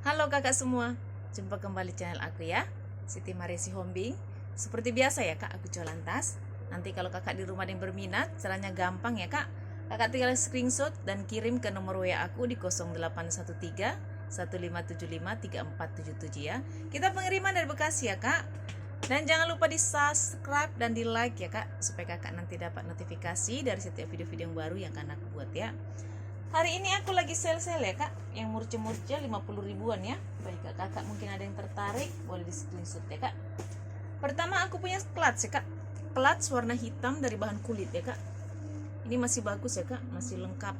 Halo kakak semua, jumpa kembali channel aku ya, Siti Maresi Hombing. Seperti biasa ya kak, aku jualan tas. Nanti kalau kakak di rumah ada yang berminat, caranya gampang ya kak. Kakak tinggal screenshot dan kirim ke nomor WA aku di 0813 1575 3477 ya. Kita pengiriman dari Bekasi ya kak. Dan jangan lupa di subscribe dan di like ya kak, supaya kakak nanti dapat notifikasi dari setiap video-video yang baru yang akan aku buat ya. Hari ini aku lagi sale-sale ya kak, yang murce-murce 50 ribuan ya. Baik kakak mungkin ada yang tertarik, boleh di screenshot ya kak. Pertama aku punya clutch ya kak, clutch warna hitam dari bahan kulit ya kak. Ini masih bagus ya kak, masih lengkap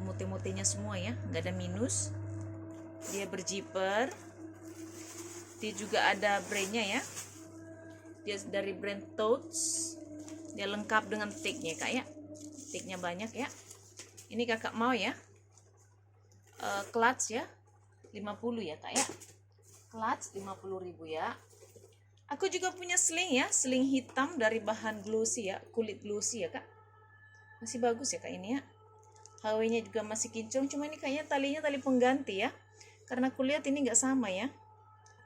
motif-motifnya semua ya, nggak ada minus. Dia berzipper, dia juga ada brandnya ya, dia dari brand Touch. Dia lengkap dengan tagnya kak ya, tagnya banyak ya. Ini kakak mau ya, clutch ya 50 ya kak ya, clutch 50 ribu ya. Aku juga punya sling ya, sling hitam dari bahan glossy ya, kulit glossy ya kak. Masih bagus ya kak ini ya, HW nya juga masih kinclong, cuma ini kayaknya talinya tali pengganti ya, karena aku lihat ini nggak sama ya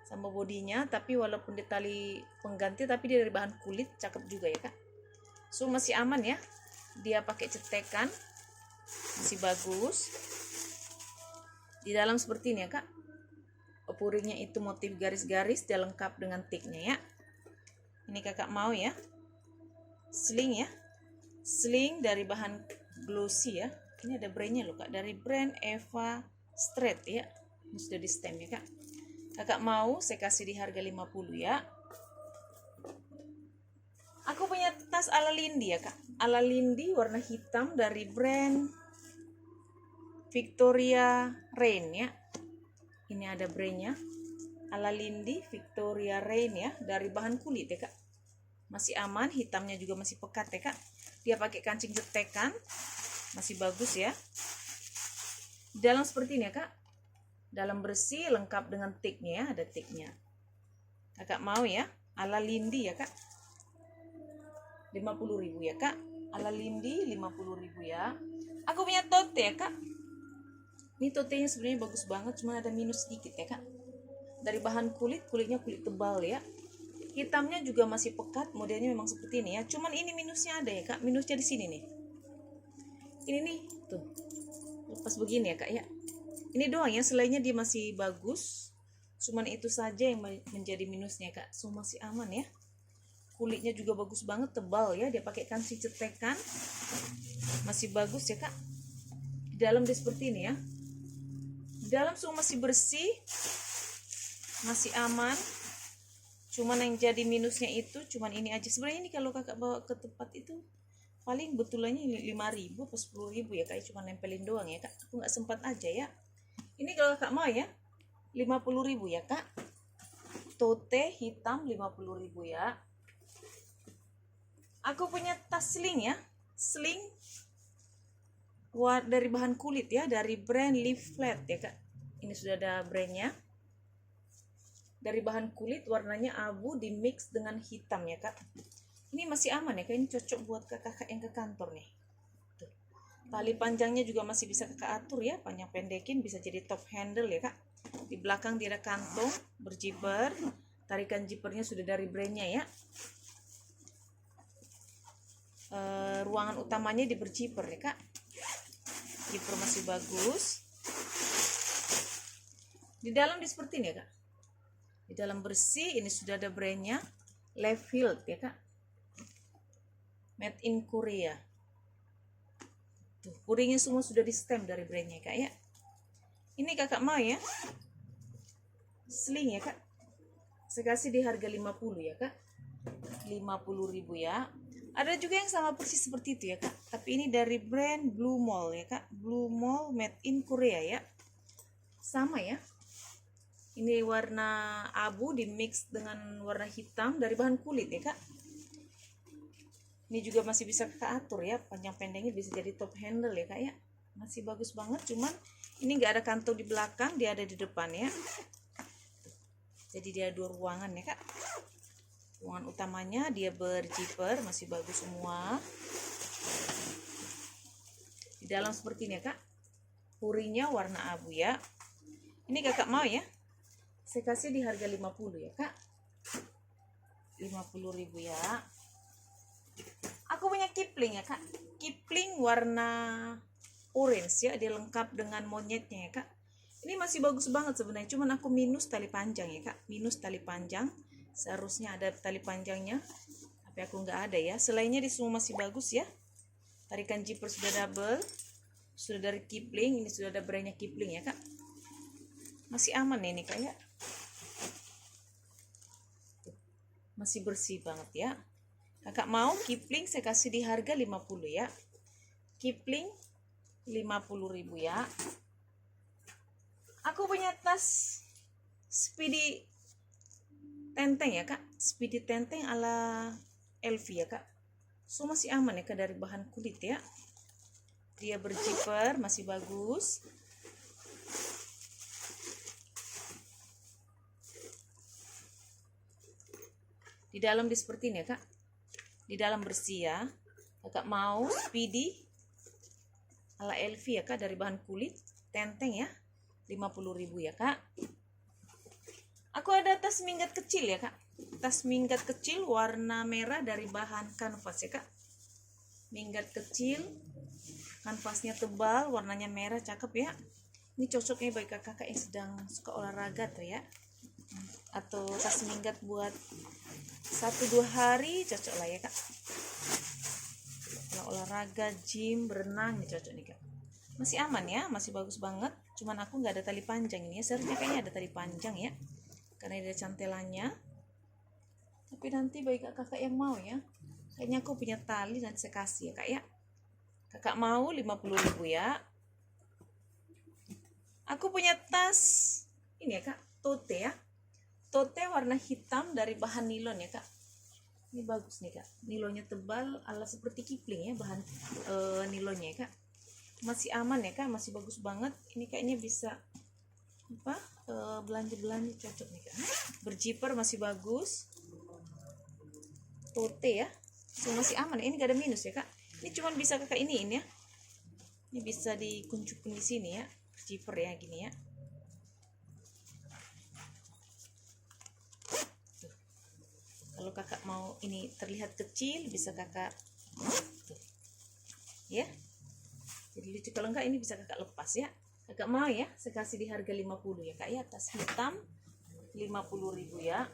sama bodinya. Tapi walaupun di tali pengganti, tapi dia dari bahan kulit, cakep juga ya kak. So masih aman ya, dia pakai cetekan, masih bagus. Di dalam seperti ini ya kak, puringnya itu motif garis-garis, dia lengkap dengan tagnya ya. Ini kakak mau ya, sling ya, sling dari bahan glossy ya. Ini ada brandnya loh kak, dari brand Eva Straight ya. Ini sudah di stem ya kak. Kakak mau saya kasih di harga 50 ya. Aku punya tas ala Lindy ya kak, ala Lindy warna hitam dari brand Victoria Rain ya. Ini ada brandnya, ala Lindy Victoria Rain ya, dari bahan kulit ya kak. Masih aman, hitamnya juga masih pekat ya kak. Dia pakai kancing cetekan, masih bagus ya. Di dalam seperti ini ya kak, dalam bersih, lengkap dengan tagnya ya, ada tagnya. Kakak mau ya, ala Lindy ya kak, 50 ribu ya kak, ala Lindy 50 ribu ya. Aku punya tote ya kak. Ini totenya sebenarnya bagus banget, cuma ada minus sedikit ya kak. Dari bahan kulit, kulitnya kulit tebal ya. Hitamnya juga masih pekat, modelnya memang seperti ini ya. Cuman ini minusnya ada ya kak, minusnya di sini nih. Ini nih, tuh. Lepas begini ya kak ya. Ini doang ya, selainnya dia masih bagus. Cuman itu saja yang menjadi minusnya kak. So masih aman ya. Kulitnya juga bagus banget, tebal ya. Dia pakai kancing cetekan. Masih bagus ya kak. Di dalam dia seperti ini ya. Di dalam semua masih bersih, masih aman. Cuman yang jadi minusnya itu cuman ini aja. Sebenarnya ini kalau kakak bawa ke tempat itu paling betulannya 5.000 atau 10.000 ya kak, cuma nempelin doang ya kak. Aku nggak sempat aja ya. Ini kalau kakak mau ya 50.000 ya kak, tote hitam 50.000 ya. Aku punya tas sling ya, sling dari bahan kulit ya, dari brand Live Flat ya kak. Ini sudah ada brandnya, dari bahan kulit, warnanya abu di mix dengan hitam ya kak. Ini masih aman ya kak, ini cocok buat kakak yang ke kantor nih. Tuh. Tali panjangnya juga masih bisa kakak atur ya, panjang pendekin, bisa jadi top handle ya kak. Di belakang dia ada kantong berzipper, tarikan zippernya sudah dari brandnya ya. Ruangan utamanya di berzipper ya kak, zipper masih bagus. Di dalam di seperti ini ya kak, di dalam bersih. Ini sudah ada brandnya, Lefield ya kak, made in Korea. Tuh, puringnya semua sudah di stem dari brandnya kak ya. Ini kakak mau ya, sling ya kak, saya kasih di harga 50 ya kak, 50 ribu ya. Ada juga yang sama persis seperti itu ya kak, tapi ini dari brand Blue Mall ya kak, Blue Mall made in Korea ya. Sama ya, ini warna abu di mix dengan warna hitam dari bahan kulit ya kak. Ini juga masih bisa kakak atur ya, panjang pendeknya bisa jadi top handle ya kak ya. Masih bagus banget, cuman ini nggak ada kantong di belakang, dia ada di depan ya. Jadi dia dua ruangan ya kak. Ruangan utamanya dia berzipper, masih bagus semua. Di dalam seperti ini ya kak, puringnya warna abu ya. Ini kakak mau ya, saya kasih di harga 50 ya kak. 50.000 ya. Aku punya Kipling ya kak. Kipling warna orange ya, dia lengkap dengan monyetnya ya kak. Ini masih bagus banget sebenarnya, cuman aku minus tali panjang ya kak. Minus tali panjang, seharusnya ada tali panjangnya, tapi aku nggak ada ya. Selainnya di semua masih bagus ya. Tarikan zipper sudah double, sudah dari Kipling. Ini sudah ada brandnya Kipling ya kak. Masih aman ini kak ya. Masih bersih banget ya. Kakak mau Kipling saya kasih di harga 50 ya. Kipling 50.000 ya. Aku punya tas Speedy Tenteng ya kak. Speedy Tenteng ala LV ya kak. So masih aman ya kak, dari bahan kulit ya. Dia berzipper, masih bagus. Di dalam dia seperti ini ya kak. Di dalam bersih ya. Kakak mau Speedy ala LV ya kak, dari bahan kulit Tenteng ya. 50.000 ya kak. Aku ada tas minggat kecil ya kak. Tas minggat kecil warna merah dari bahan kanvas ya kak. Minggat kecil, kanvasnya tebal, warnanya merah, cakep ya. Ini cocoknya bagi kakak yang sedang suka olahraga tuh ya. Atau tas minggat buat 1-2 hari cocok lah ya kak. Kalau olahraga, gym, berenang ini cocok nih kak. Masih aman ya, masih bagus banget. Cuman aku nggak ada tali panjang ini ya. Seharusnya kayaknya ada tali panjang ya, karena ada cantelannya. Tapi nanti bagi kakak yang mau ya, kayaknya aku punya tali, nanti saya kasih ya kak ya. Kakak mau 50.000 ya. Aku punya tas ini ya kak, tote ya. Tote warna hitam dari bahan nilon ya kak. Ini bagus nih kak, nilonnya tebal ala seperti Kipling ya, bahan nilonnya ya kak. Masih aman ya kak, masih bagus banget. Ini kayaknya bisa apa, belanja-belanja cocok nih kak. Berzipper masih bagus. Tote ya, so, masih aman. Ini gak ada minus ya kak. Ini cuman bisa kakak ini ya. Ini bisa dikuncupin di sini ya, zipper ya, gini ya. Tuh. Kalau kakak mau ini terlihat kecil, bisa kakak tuh. Ya. Jadi lucu, kalau enggak ini bisa kakak lepas ya. Kakak mau ya, saya kasih di harga 50 ya kak ya. Tas hitam 50.000 ya.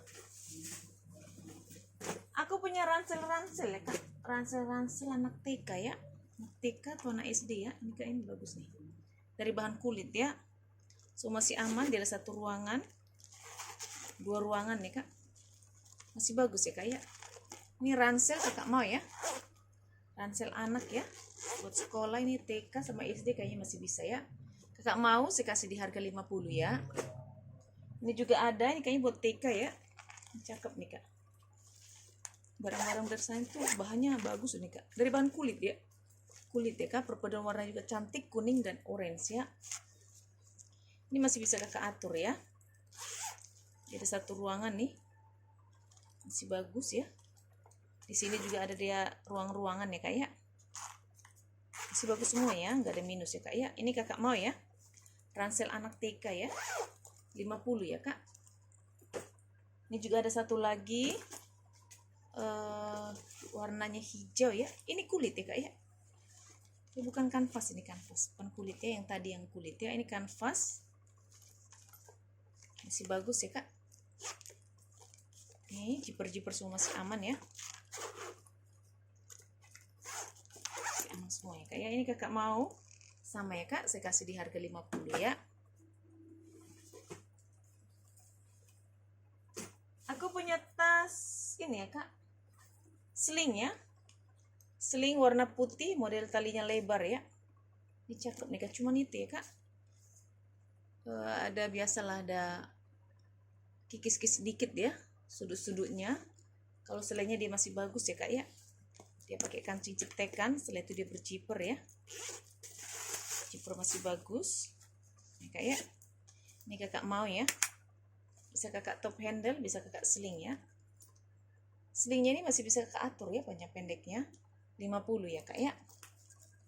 Aku punya ransel-ransel ya kak. Ransel-ransel anak TK ya. Anak TK atau anak SD ya. Ini kak, ini bagus nih. Dari bahan kulit ya. So masih aman, dia ada 1 ruangan, 2 ruangan nih kak. Masih bagus ya kak ya. Ini ransel kakak mau ya. Ransel anak ya. Buat sekolah ini TK sama SD kayaknya masih bisa ya. Kakak mau saya kasih di harga 50 ya. Ini juga ada, ini kayaknya buat TK ya. Cakep nih kak. Barang-barang desain tuh bahannya bagus nih kak. Dari bahan kulit ya. Kulit ya kak, perpaduan warna juga cantik, kuning dan orange ya. Ini masih bisa kakak atur ya. Jadi 1 ruangan nih. Masih bagus ya. Di sini juga ada dia ruang-ruangan ya kak ya. Masih bagus semua ya, nggak ada minus ya kak ya. Ini kakak mau ya, ransel anak TK ya, 50 ya kak. Ini juga ada 1 lagi, warnanya hijau ya. Ini kulit ya kak ya. Ini bukan kanvas, ini kanvas, bukan kulit ya. Yang tadi yang kulit ya, ini kanvas. Masih bagus ya kak. Nih zipper-zipper semua masih aman ya. Semua ya kak ya. Ini kakak mau sama ya kak, saya kasih di harga 50 ya. Aku punya tas ini ya kak, sling ya. Sling warna putih, model talinya lebar ya. Ini cakep nih kak, cuman itu ya kak, ada biasalah ada kikis-kikis sedikit ya, sudut-sudutnya. Kalau selainya dia masih bagus ya kak ya. Dia pakai kancing cetekan, setelah itu dia berzipper ya. Zipper masih bagus. Ini kak ya. Ini kakak mau ya. Bisa kakak top handle, bisa kakak sling ya. Slingnya ini masih bisa kakak atur ya, panjang pendeknya. 50 ya kak ya.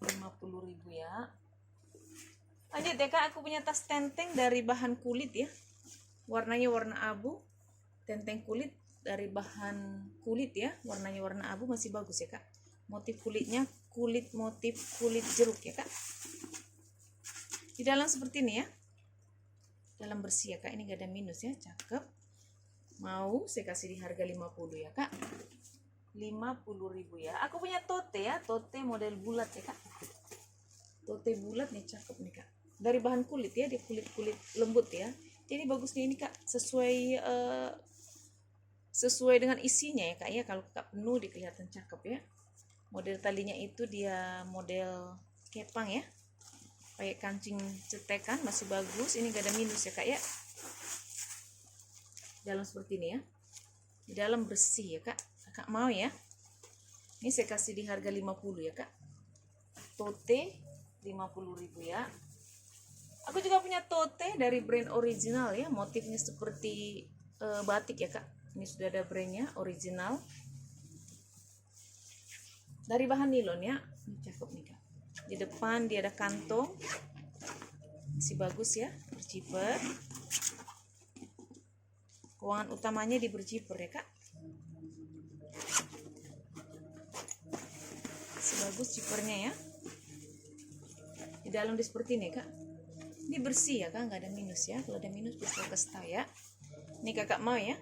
50.000 ya. Lanjut ya kak, aku punya tas Tenteng dari bahan kulit ya. Warnanya warna abu, tenteng kulit dari bahan kulit ya, warnanya warna abu, masih bagus ya kak. Motif kulitnya motif kulit jeruk ya kak. Di dalam seperti ini ya, dalam bersih ya kak, ini gak ada minus ya, cakep. Mau saya kasih di harga 50 ya kak, 50.000 ya. Aku punya tote ya, tote model bulat ya kak. Tote bulat nih, cakep nih kak, dari bahan kulit ya, di kulit lembut ya. Jadi bagus nih ini kak, sesuai dengan isinya ya kak ya. Kalau kak penuh dia kelihatan cakep ya. Model talinya itu dia model kepang ya, pakai kancing cetekan, masih bagus. Ini gak ada minus ya kak ya. Dalam seperti ini ya, di dalam bersih ya kak. Kakak mau ya, ini saya kasih di harga 50 ya kak. Tote 50.000 ya. Aku juga punya tote dari brand original ya, motifnya seperti batik ya kak. Ini sudah ada brandnya, original, dari bahan nilon ya. Ini cakep nih kak. Di depan dia ada kantong, masih bagus ya, berjiper. Keuangan utamanya di berjiper ya kak. Masih bagus jipernya ya. Di dalam di seperti ini kak. Ini bersih ya kak, nggak ada minus ya. Kalau ada minus bisa kasih tahu ya. Ini kakak mau ya,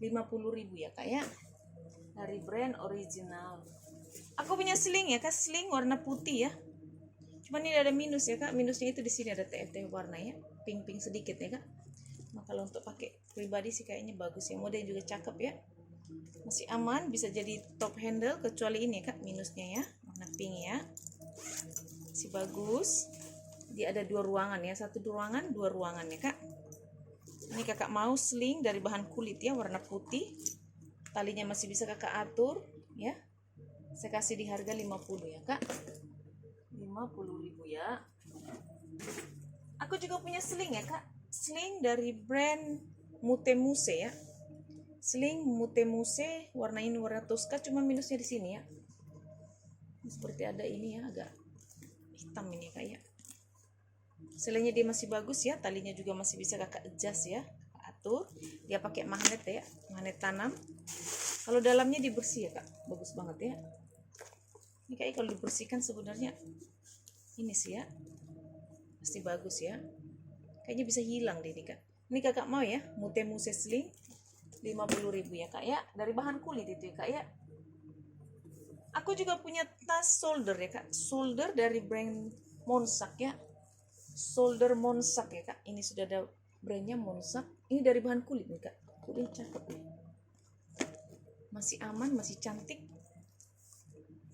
50.000 ya kak ya, dari brand original. Aku punya sling ya kak, sling warna putih ya. Cuman ini ada minus ya kak. Minusnya itu di sini ada TFT warna ya, pink sedikit ya kak. Nah kalau untuk pakai pribadi sih kayaknya bagus ya, modelnya juga cakep ya. Masih aman, bisa jadi top handle, kecuali ini ya kak, minusnya ya, warna pink ya. Masih bagus. Dia ada 2 ruangan ya, 1 ruangan 2 ruangan ya kak. Ini kakak mau sling dari bahan kulit ya, warna putih. Talinya masih bisa kakak atur ya. Saya kasih di harga 50 ya kak, 50.000 ya. Aku juga punya sling ya kak, sling dari brand Mutemuse ya. Sling Mutemuse, warna ini warna Tosca, cuma minusnya di sini ya. Seperti ada ini ya, agak hitam ini kayak. Selainya dia masih bagus ya, talinya juga masih bisa kakak adjust ya, kakak atur. Dia pakai magnet ya, magnet tanam. Kalau dalamnya dibersih ya kak, bagus banget ya. Ini kayak kalau dibersihkan sebenarnya ini sih ya, pasti bagus ya. Kayaknya bisa hilang deh ini kak. Ini kakak mau ya, Mutemuse sling 50.000 ya kak ya, dari bahan kulit itu ya kak ya. Aku juga punya tas shoulder ya kak, shoulder dari brand Monsak ya, shoulder Monsak ya kak. Ini sudah ada brandnya Monsak. Ini dari bahan kulit nih kak, kulitnya cakep nih, masih aman, masih cantik.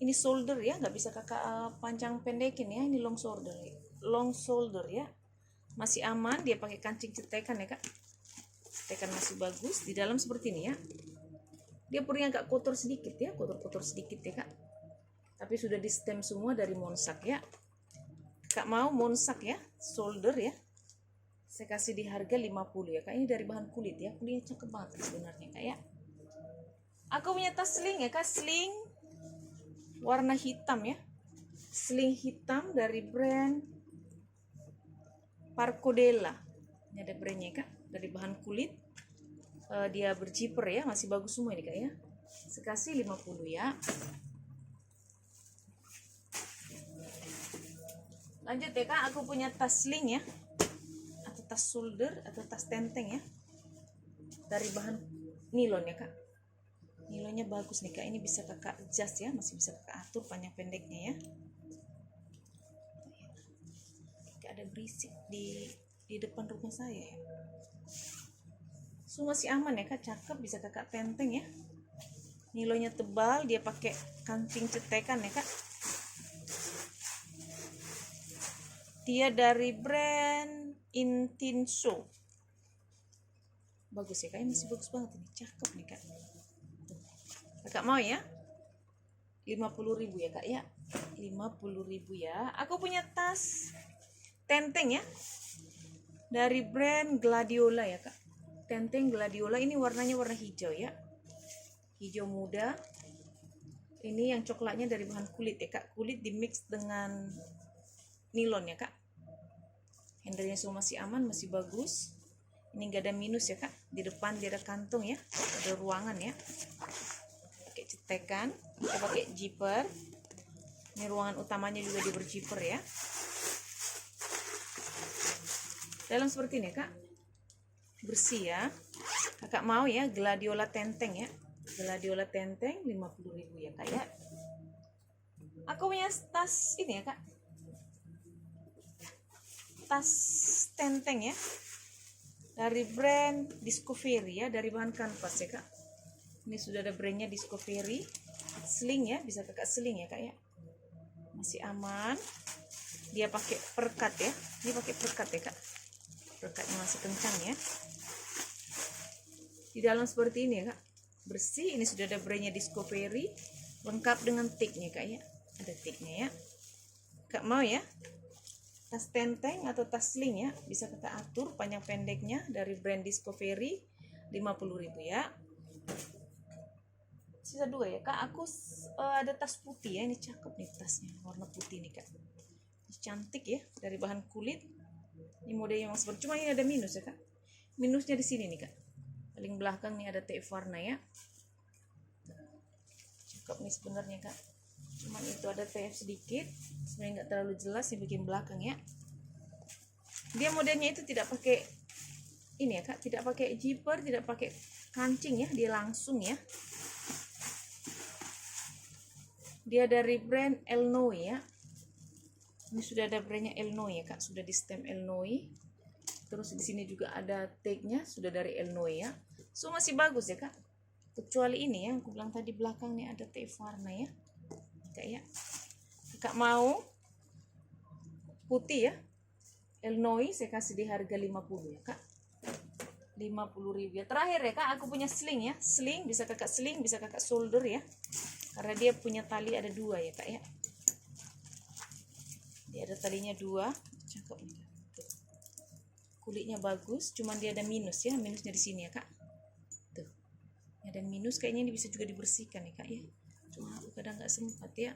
Ini shoulder ya, nggak bisa kakak panjang pendekin ya. Ini long shoulder ya, masih aman. Dia pakai kancing cetekan ya kak, cetekan masih bagus. Di dalam seperti ini ya. Dia perutnya agak kotor sedikit ya, kotor sedikit ya kak, tapi sudah di stem semua dari Monsak ya. Kak mau Monsak ya, shoulder ya, saya kasih di harga 50 ya kak. Ini dari bahan kulit ya, kulitnya cakep banget sebenarnya kak ya. Aku punya tas sling ya kak, sling warna hitam ya, sling hitam dari brand Parcodella. Ini ada brandnya kak, dari bahan kulit. Dia berjiper ya, masih bagus semua ini kak ya. Sekasih 50 ya. Lanjut ya kak, aku punya tas sling ya, atau tas shoulder atau tas tenteng ya, dari bahan nilon ya kak. Nilonnya bagus nih kak, ini bisa kakak adjust ya, masih bisa kakak atur panjang pendeknya ya. Kayak ada berisik di depan rumah saya ya. So masih aman ya kak, cakep, bisa kakak tenteng ya. Nilonnya tebal, dia pakai kancing cetekan ya kak. Dia dari brand Intinso. Bagus ya kak, masih bagus banget ini, cakep nih kak. Kakak mau ya, 50.000 ya kak ya, 50.000 ya. Aku punya tas tenteng ya, dari brand Gladiola ya kak. Tenteng Gladiola, ini warnanya warna hijau ya, hijau muda. Ini yang coklatnya dari bahan kulit ya kak, kulit dimix dengan nilon ya kak. Handlenya semua masih aman, masih bagus. Ini nggak ada minus ya kak, di depan dia ada kantung ya, ada ruangan ya. Pakai cetekan, kita pakai zipper. Ini ruangan utamanya juga dia berzipper ya. Dalam seperti ini kak, bersih ya. Kakak mau ya gladiola tenteng ya, gladiola tenteng 50.000 ya kak ya. Aku punya tas ini ya kak, tas tenteng ya, dari brand Discovery ya, dari bahan kanvas ya kak. Ini sudah ada brandnya Discovery. Sling ya, bisa kakak sling ya kak ya, masih aman. Dia pakai perekat ya, ini pakai perekat ya kak, perekatnya masih kencang ya. Di dalam seperti ini ya kak, bersih. Ini sudah ada brandnya Discovery, lengkap dengan tiknya kak ya, ada tiknya ya. Kak mau ya tas tenteng atau tas sling ya, bisa kita atur panjang pendeknya dari brand Discovery, 50.000 ya. Sisa 2 ya kak, aku ada tas putih ya, ini cakep nih tasnya, warna putih nih kak, ini cantik ya, dari bahan kulit. Ini modelnya yang seperti, cuma ini ada minus ya kak, minusnya di sini nih kak, paling belakang nih ada TF warna ya, cakep nih sebenarnya kak, cuman itu ada TF sedikit, sebenarnya nggak terlalu jelas di bagian belakang ya. Dia modelnya itu tidak pakai ini ya kak, tidak pakai zipper, tidak pakai kancing ya, dia langsung ya. Dia dari brand Elnoy ya, ini sudah ada brandnya Elnoy ya kak, sudah di stem Elnoy. Terus di sini juga ada tag-nya, sudah dari Elnoy ya. So masih bagus ya kak, kecuali ini ya, aku bilang tadi belakang nih ada TF warna ya kak ya. Kakak mau putih ya, Elnoy, saya kasih di harga 50 ya kak, 50.000 ya. Terakhir ya kak, aku punya sling ya, sling bisa kakak sling, bisa kakak solder ya, karena dia punya tali ada 2 ya kak ya. Dia ada talinya 2, cakep nih kak. Kulitnya bagus, cuman dia ada minus ya, minusnya di sini ya kak. Tuh, ada minus, kayaknya ini bisa juga dibersihkan nih kak ya, cuma aku kadang nggak sempat ya.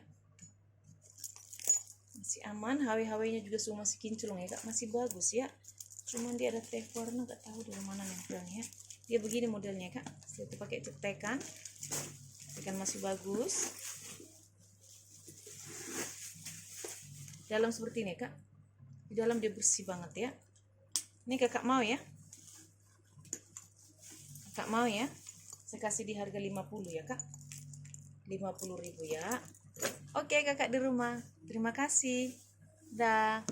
Masih aman, HW nya juga semua masih kinclong ya kak, masih bagus ya. Cuman dia ada tag warna, nggak tahu dari mana nempelnya. Dia begini modelnya kak, saya pakai cetekan, cetekan masih bagus. Dalam seperti ini kak, di dalam dia bersih banget ya. Ini kakak mau ya, kakak mau ya, saya kasih di harga 50 ya kak, 50.000 ya. Oke kakak di rumah, terima kasih, dah.